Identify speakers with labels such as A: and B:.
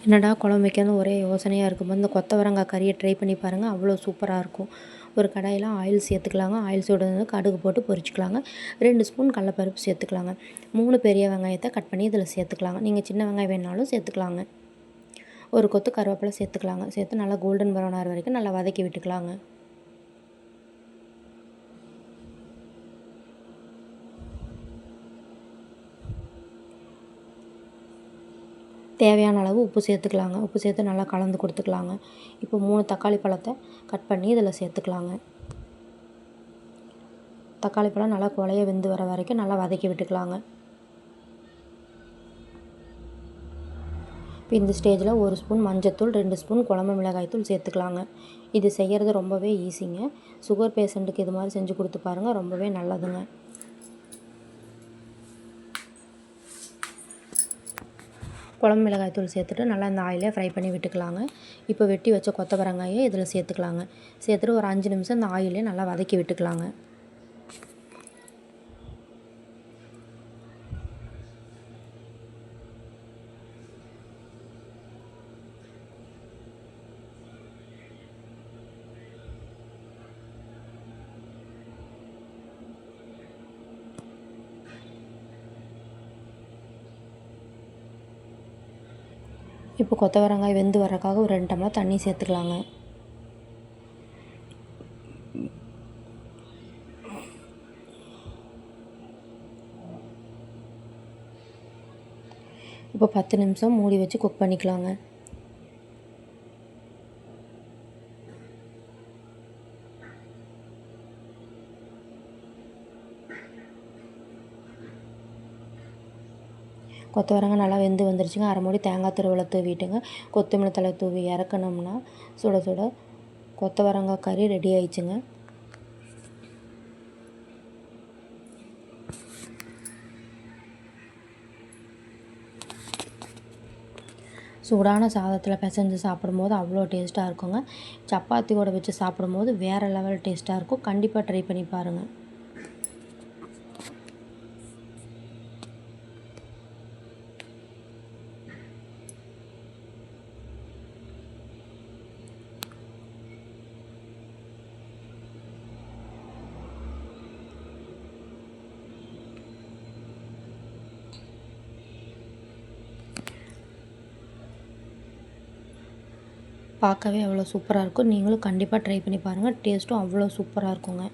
A: என்னடா குழம்பு வைக்கணும்னு ஒரே யோசனையாக இருக்கும்போது இந்த கொத்தவரங்காய் கறியை ட்ரை பண்ணி பாருங்கள், அவ்வளோ சூப்பராக இருக்கும். ஒரு கடாயில் ஆயில் சேர்த்துக்கலாங்க. ஆயில் சூடானதும் கடுகு போட்டு பொரிச்சுக்கலாங்க. 2 ஸ்பூன் கடலப்பருப்பு சேர்த்துக்கலாங்க. 3 பெரிய வெங்காயத்தை கட் பண்ணி இதில் சேர்த்துக்கலாங்க. நீங்கள் சின்ன வெங்காயம் வேணுனாலும் சேர்த்துக்கலாங்க. ஒரு கொத்து கருவேப்பிலை சேர்த்துக்கலாங்க. சேர்த்து நல்லா கோல்டன் ப்ரௌன் ஆகிற வரைக்கும் நல்லா வதக்கி விட்டுக்கலாங்க. தேவையான அளவு உப்பு சேர்த்துக்கலாங்க. உப்பு சேர்த்து நல்லா கலந்து கொடுத்துக்கலாங்க. இப்போ 3 தக்காளி பழத்தை கட் பண்ணி இதில் சேர்த்துக்கலாங்க. தக்காளி பழம் நல்லா குழைய வெந்து வர வரைக்கும் நல்லா வதக்கி விட்டுக்கலாங்க. இப்போ இந்த ஸ்டேஜில் 1 ஸ்பூன் மஞ்சத்தூள், 2 ஸ்பூன் குழம்பு மிளகாய்த்தூள் சேர்த்துக்கலாங்க. இது செய்கிறது ரொம்பவே ஈஸிங்க. சுகர் பேஷண்ட்டுக்கு இது மாதிரி செஞ்சு கொடுத்து பாருங்கள், ரொம்பவே நல்லதுங்க. குழம்பு மிளகாய்த்தூள் சேர்த்துட்டு நல்லா இந்த ஆயிலே ஃப்ரை பண்ணி விட்டுக்கலாங்க. இப்போ வெட்டி வச்ச கொத்தவரங்காயை இதில் சேர்த்துக்கலாங்க. சேர்த்துட்டு ஒரு 5 நிமிஷம் இந்த ஆயிலே நல்லா வதக்கி விட்டுக்கலாங்க. இப்போ கொத்தவரங்காய் வெந்து வரக்காக ஒரு 2 டம்ளர் தண்ணி சேர்த்துக்கலாங்க. இப்போ 10 நிமிஷம் மூடி வச்சு குக் பண்ணிக்கலாங்க. கொத்தவரங்காய் நல்லா வெந்து வந்துருச்சுங்க. அரை மூடி தேங்காய் துருவலை தூவிட்டுங்க. கொத்தமல்லி தழை தூவி இறக்கணும்னா சுட சுட கொத்தவரங்காய் கறி ரெடி ஆயிடுச்சுங்க. சூடான சாதத்தில் பிசைஞ்சு சாப்பிடும்போது அவ்வளோ டேஸ்ட்டாக இருக்குங்க. சப்பாத்தியோட வச்சு சாப்பிடும்போது வேறு லெவல் டேஸ்ட்டாக இருக்கும். கண்டிப்பாக ட்ரை பண்ணி பாருங்கள். பார்க்கவே அவ்வளோ சூப்பராக இருக்கும். நீங்களும் கண்டிப்பாக ட்ரை பண்ணி பாருங்கள். டேஸ்ட்டும் அவ்வளோ சூப்பராக இருக்குங்க.